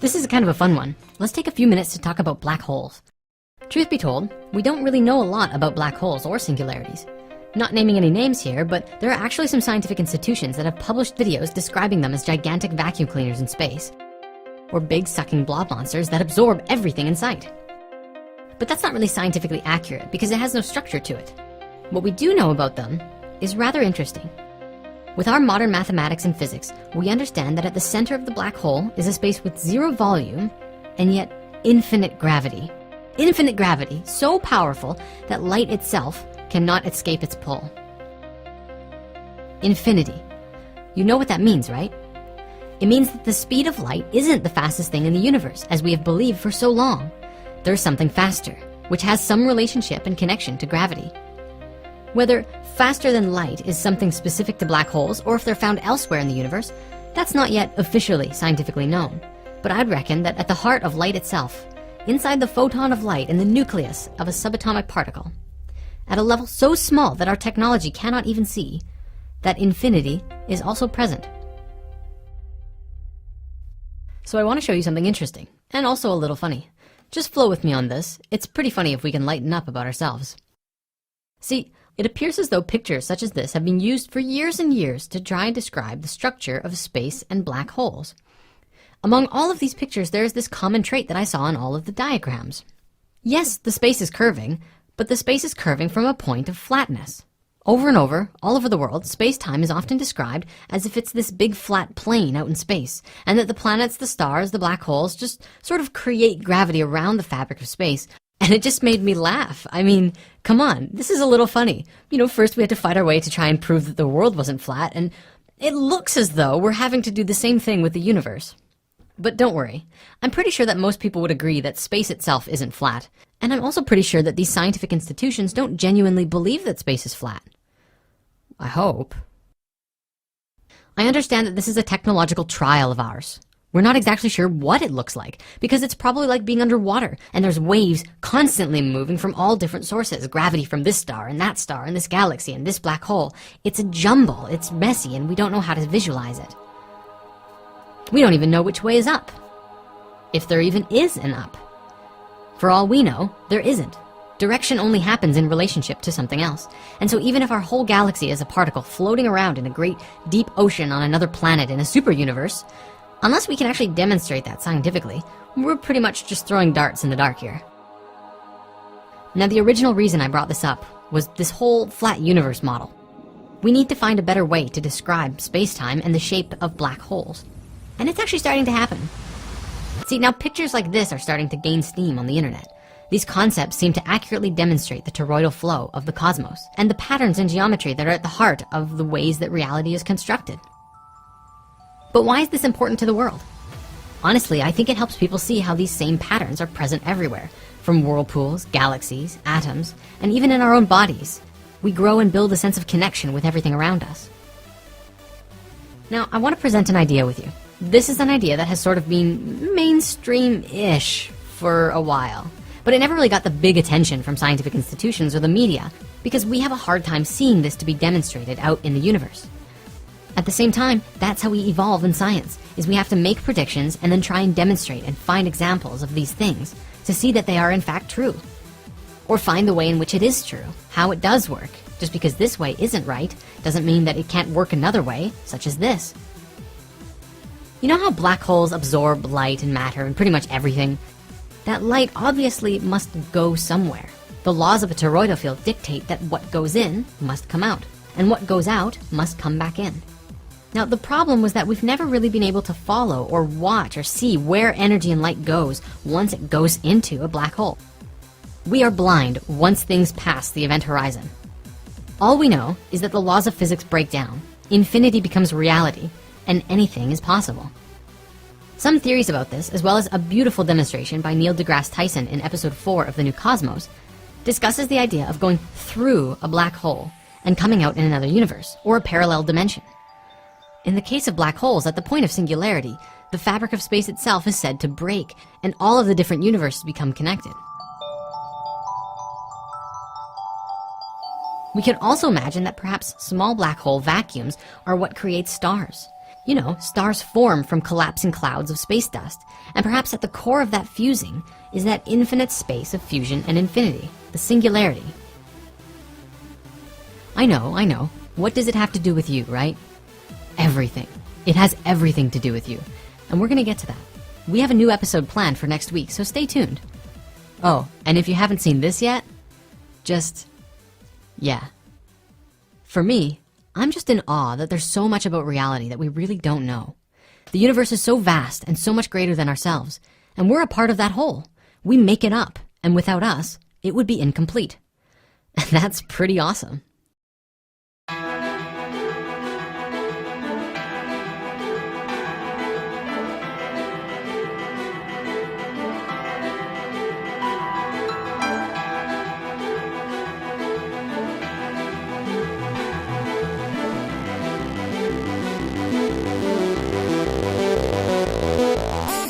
This is kind of a fun one. Let's take a few minutes to talk about black holes. Truth be told, we don't really know a lot about black holes or singularities. Not naming any names here, but there are actually some scientific institutions that have published videos describing them as gigantic vacuum cleaners in space, or big sucking blob monsters that absorb everything in sight. But that's not really scientifically accurate because it has no structure to it. What we do know about them is rather interesting. With our modern mathematics and physics, we understand that at the center of the black hole is a space with zero volume and yet infinite gravity. Infinite gravity, so powerful that light itself cannot escape its pull. Infinity. You know what that means, right? It means that the speed of light isn't the fastest thing in the universe, as we have believed for so long. There's something faster, which has some relationship and connection to gravity. Whether faster than light is something specific to black holes or if they're found elsewhere in the universe, that's not yet officially scientifically known. But I'd reckon that at the heart of light itself, inside the photon of light in the nucleus of a subatomic particle, at a level so small that our technology cannot even see, that infinity is also present. So I want to show you something interesting, and also a little funny. Just flow with me on this. It's pretty funny if we can lighten up about ourselves. See, it appears as though pictures such as this have been used for years and years to try and describe the structure of space and black holes. Among all of these pictures, there is this common trait that I saw in all of the diagrams. Yes, the space is curving, but the space is curving from a point of flatness. Over and over, all over the world, space-time is often described as if it's this big flat plane out in space, and that the planets, the stars, the black holes just sort of create gravity around the fabric of space. And it just made me laugh. I mean, come on, this is a little funny. You know, first we had to fight our way to try and prove that the world wasn't flat, and it looks as though we're having to do the same thing with the universe. But don't worry, I'm pretty sure that most people would agree that space itself isn't flat. And I'm also pretty sure that these scientific institutions don't genuinely believe that space is flat. I hope. I understand that this is a technological trial of ours. We're not exactly sure what it looks like, because it's probably like being underwater, and there's waves constantly moving from all different sources, gravity from this star, and this galaxy, and this black hole. It's a jumble, it's messy, and we don't know how to visualize it. We don't even know which way is up, if there even is an up. For all we know, there isn't. Direction only happens in relationship to something else. And so even if our whole galaxy is a particle floating around in a great deep ocean on another planet in a super universe, unless we can actually demonstrate that scientifically, we're pretty much just throwing darts in the dark here. Now, the original reason I brought this up was this whole flat universe model. We need to find a better way to describe space-time and the shape of black holes. And it's actually starting to happen. See, now pictures like this are starting to gain steam on the internet. These concepts seem to accurately demonstrate the toroidal flow of the cosmos and the patterns in geometry that are at the heart of the ways that reality is constructed. But why is this important to the world? Honestly, I think it helps people see how these same patterns are present everywhere, from whirlpools, galaxies, atoms, and even in our own bodies. We grow and build a sense of connection with everything around us. Now, I want to present an idea with you. This is an idea that has sort of been mainstream-ish for a while, but it never really got the big attention from scientific institutions or the media because we have a hard time seeing this to be demonstrated out in the universe. At the same time, that's how we evolve in science, is we have to make predictions and then try and demonstrate and find examples of these things to see that they are in fact true. Or find the way in which it is true, how it does work. Just because this way isn't right doesn't mean that it can't work another way, such as this. You know how black holes absorb light and matter and pretty much everything? That light obviously must go somewhere. The laws of a toroidal field dictate that what goes in must come out, and what goes out must come back in. Now, the problem was that we've never really been able to follow or watch or see where energy and light goes once it goes into a black hole. We are blind once things pass the event horizon. All we know is that the laws of physics break down, infinity becomes reality, and anything is possible. Some theories about this, as well as a beautiful demonstration by Neil deGrasse Tyson in episode 4 of The New Cosmos, discusses the idea of going through a black hole and coming out in another universe, or a parallel dimension. In the case of black holes, at the point of singularity, the fabric of space itself is said to break, and all of the different universes become connected. We could also imagine that perhaps small black hole vacuums are what creates stars. You know, stars form from collapsing clouds of space dust, and perhaps at the core of that fusing is that infinite space of fusion and infinity, the singularity. I know. What does it have to do with you, right? Everything. It has everything to do with you. And we're gonna get to that. We have a new episode planned for next week, so stay tuned. Oh, and if you haven't seen this yet, yeah. For me, I'm just in awe that there's so much about reality that we really don't know. The universe is so vast and so much greater than ourselves, and we're a part of that whole. We make it up, and without us, it would be incomplete. And that's pretty awesome.